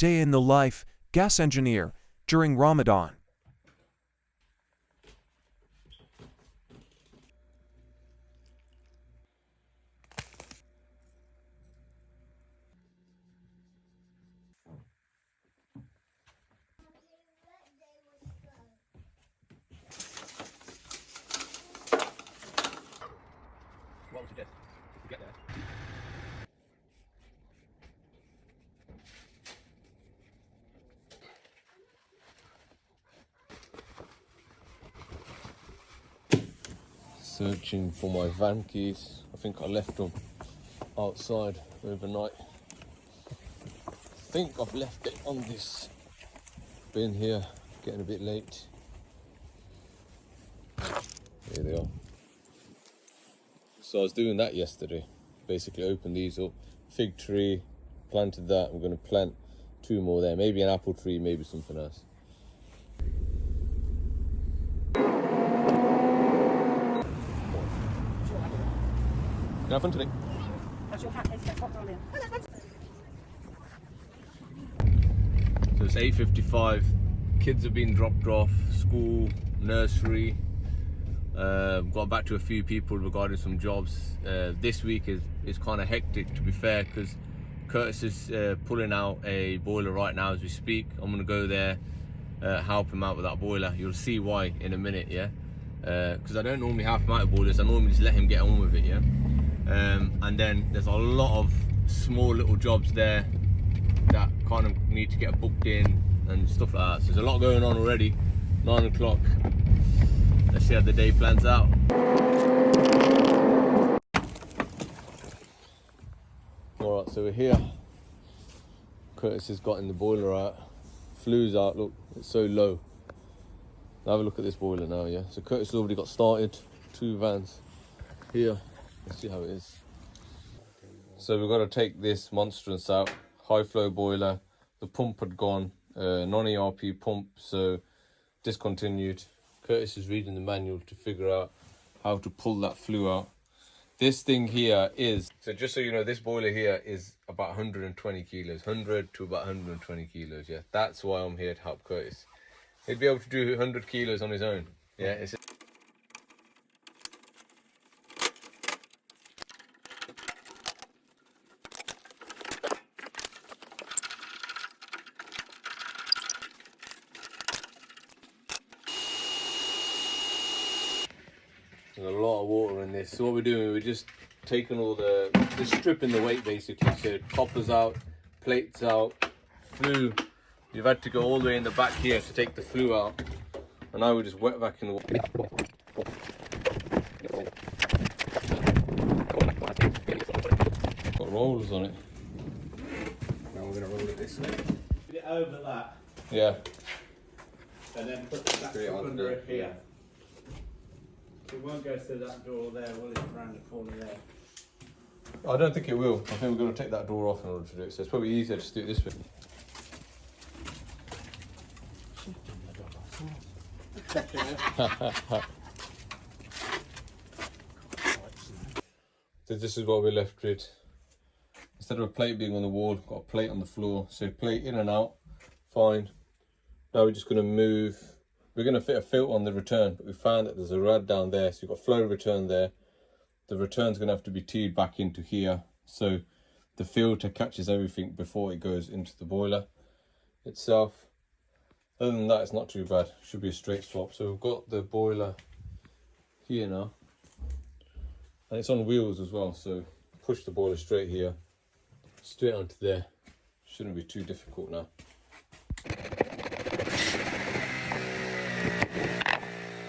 day in the life, gas engineer, during Ramadan. What would you suggest to get there? Searching for my van keys. I think I left them outside overnight. I think I've left it on this bin here. Getting a bit late. Here they are. So I was doing that yesterday. Basically opened these up. Fig tree, planted that. I'm going to plant 2 more there. Maybe an apple tree, maybe something else. Can I have fun today? That's your hat. Let's get hot rolling. So it's 8:55. Kids have been dropped off. School, nursery. Got back to a few people regarding some jobs. This week is kind of hectic, to be fair, because Curtis is pulling out a boiler right now as we speak. I'm going to go there, help him out with that boiler. You'll see why in a minute, yeah? Because I don't normally help him out with boilers. I normally just let him get on with it, yeah? And then there's a lot of small little jobs there that kind of need to get booked in and stuff like that. So there's a lot going on already. 9 o'clock. Let's see how the day plans out. Alright, so we're here. Curtis has gotten the boiler out. Flue's out, look, it's so low. Now have a look at this boiler now, yeah? So Curtis has already got started. 2 vans here. Let's see how it is. So we've got to take this monstrance out. High flow boiler. The pump had gone. Non-ERP pump, so discontinued. Curtis is reading the manual to figure out how to pull that flue out. This thing here is, so just so you know, this boiler here is about 120 kilos, 100 to about 120 kilos, yeah. That's why I'm here to help Curtis. He'd be able to do 100 kilos on his own, yeah. There's a lot of water in this. So what we're doing, we're just taking all just stripping the weight basically. So coppers out, plates out, flue. You've had to go all the way in the back here to take the flue out. And now we're just wet back in the water. Got rollers on it. Now we're going to roll it this way. Put it over that. Yeah. And then put that under it here. It won't go through that door there, will it? Around the corner there. I don't think it will. I think we're going to take that door off in order to do it. So it's probably easier to do it this way. So this is what we're left with. Instead of a plate being on the wall, got a plate on the floor. So plate in and out, fine. Now we're just going to move. We're going to fit a filter on the return, but we found that there's a rad down there. So you've got flow return there. The return's going to have to be teed back into here. So the filter catches everything before it goes into the boiler itself. Other than that, it's not too bad. Should be a straight swap. So we've got the boiler here now. And it's on wheels as well. So push the boiler straight here, straight onto there. Shouldn't be too difficult now.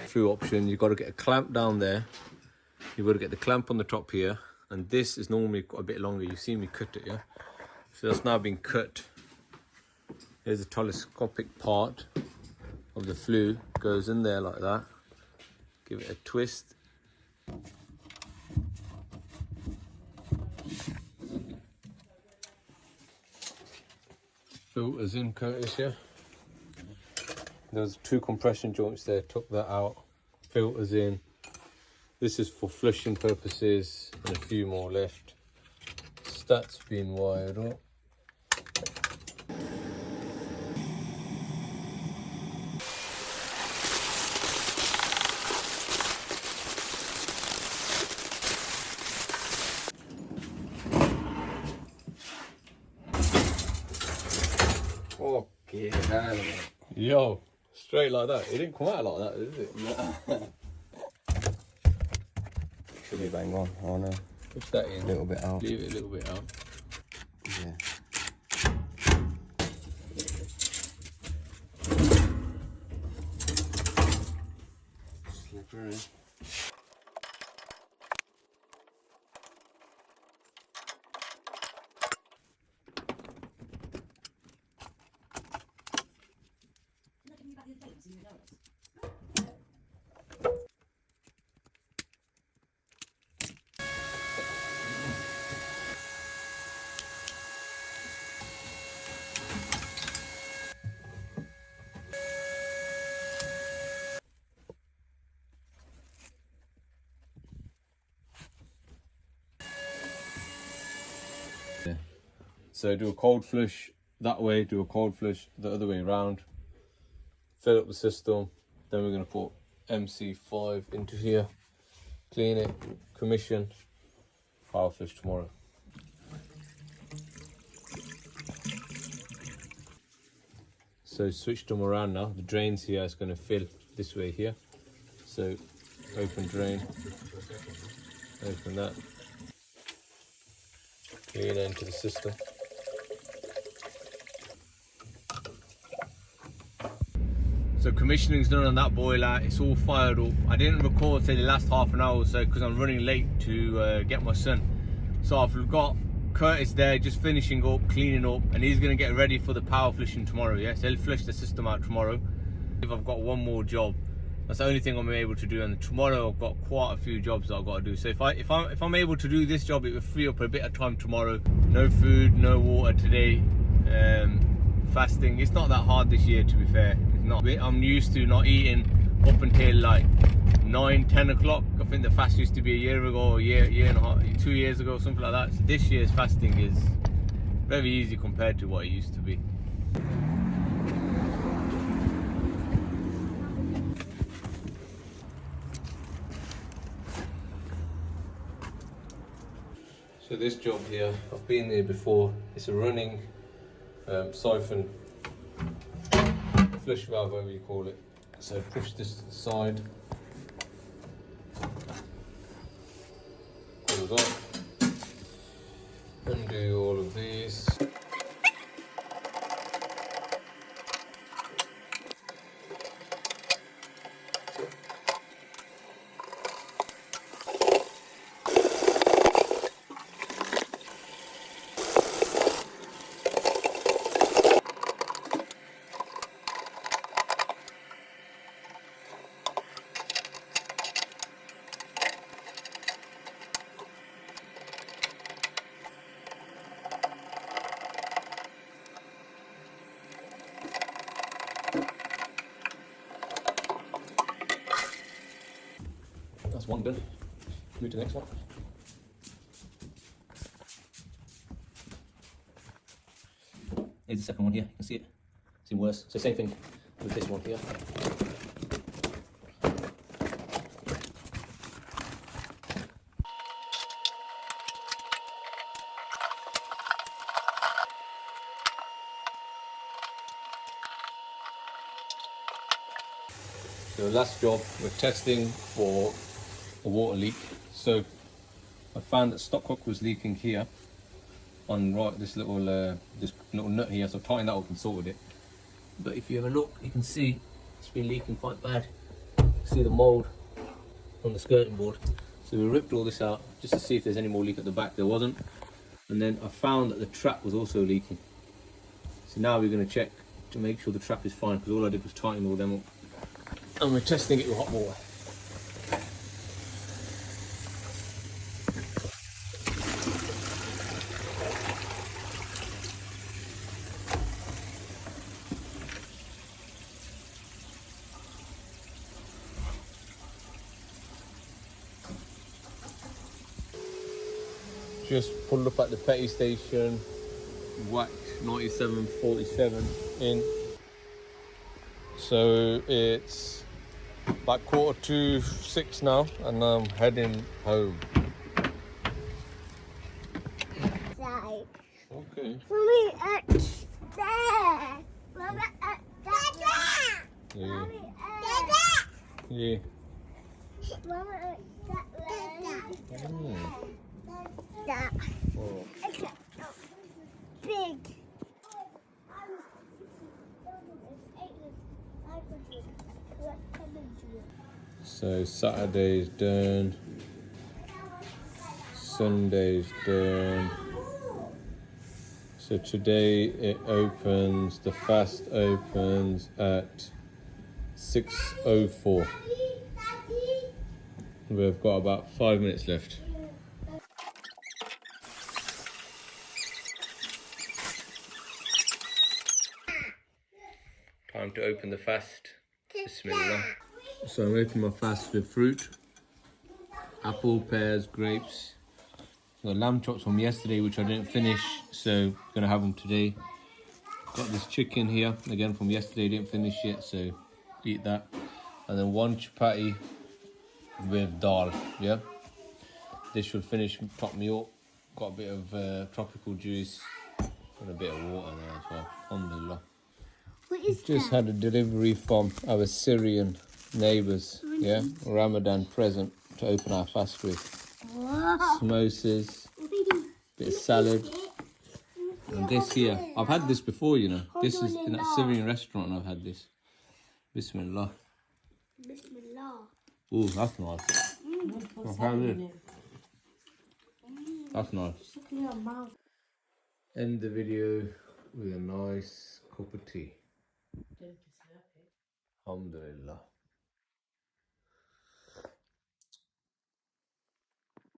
Flue option, you've got to get a clamp down there. You've got to get the clamp on the top here. And this is normally quite a bit longer. You've seen me cut it, yeah? So that's now been cut. Here's the telescopic part of the flue. Goes in there like that. Give it a twist. Filters in, Curtis, yeah? There's 2 compression joints there, took that out. Filters in. This is for flushing purposes, and a few more left. That's been wired up. Okay, hell. Yo, straight like that. It didn't come out like that, did it? Should be bang on. Oh no. Push that in. A little bit out. Leave it a little bit out. Yeah. Slippery. So do a cold flush that way, do a cold flush the other way around. Fill up the system. Then we're going to put MC5 into here. Clean it, commission, power flush tomorrow. So switched them around now. The drains here is going to fill this way here. So open drain, open that. Clean it into the system. So commissioning's done on that boiler, it's all fired up. I didn't record till the last half an hour or so because I'm running late to get my son. So I've got Curtis there just finishing up, cleaning up, and he's gonna get ready for the power flushing tomorrow, yeah? So he'll flush the system out tomorrow. If I've got one more job, that's the only thing I'm able to do, and tomorrow I've got quite a few jobs that I've got to do. So if I'm able to do this job, it will free up a bit of time tomorrow. No food, no water today. Fasting, it's not that hard this year, to be fair. It's not. I'm used to not eating up until like 9-10 o'clock. I think the fast used to be a year ago, a year and a half, 2 years ago, something like that. So this year's fasting is very easy compared to what it used to be. So this job here, I've been there before. It's a running siphon flush valve, whatever you call it. So push this to the side. Pulls up. Undo all of these. That's one done. Move to the next one. Here's the second one here. You can see it. It's even worse. So same thing with this one here. So last job, we're testing for a water leak. So I found that stopcock was leaking here on this little nut here. So I've tightened that up and sorted it. But if you have a look, you can see it's been leaking quite bad. See the mould on the skirting board. So we ripped all this out just to see if there's any more leak at the back. There wasn't. And then I found that the trap was also leaking. So now we're going to check to make sure the trap is fine, because all I did was tighten all them up. And we're testing it with hot water. Just pulled up at the petty station, whacked 97.47 in. So it's about 5:45 now, and I'm heading home. Like, Okay. Mommy, it's there. Yeah. That. Oh. Big. So Saturday's done. Sunday's done. So today it opens, the fast opens at 6:04. We've got about 5 minutes left. Time to open the fast. Bismillah. So I'm opening my fast with fruit. Apple, pears, grapes. Got lamb chops from yesterday which I didn't finish, so gonna have them today. Got this chicken here, again from yesterday, didn't finish yet, so eat that. And then one chapati with dal, yeah? This should finish, top me up. Got a bit of tropical juice and a bit of water there as well, alhamdulillah. What is Just had a delivery from our Syrian neighbours, yeah? Ramadan present to open our fast with. Samosas, bit of salad. And this here, I've had this before, you know. This is in that Syrian restaurant I've had this. Bismillah. Bismillah. Ooh, that's nice. I've had it. That's nice. End the video with a nice cup of tea. Alhamdulillah.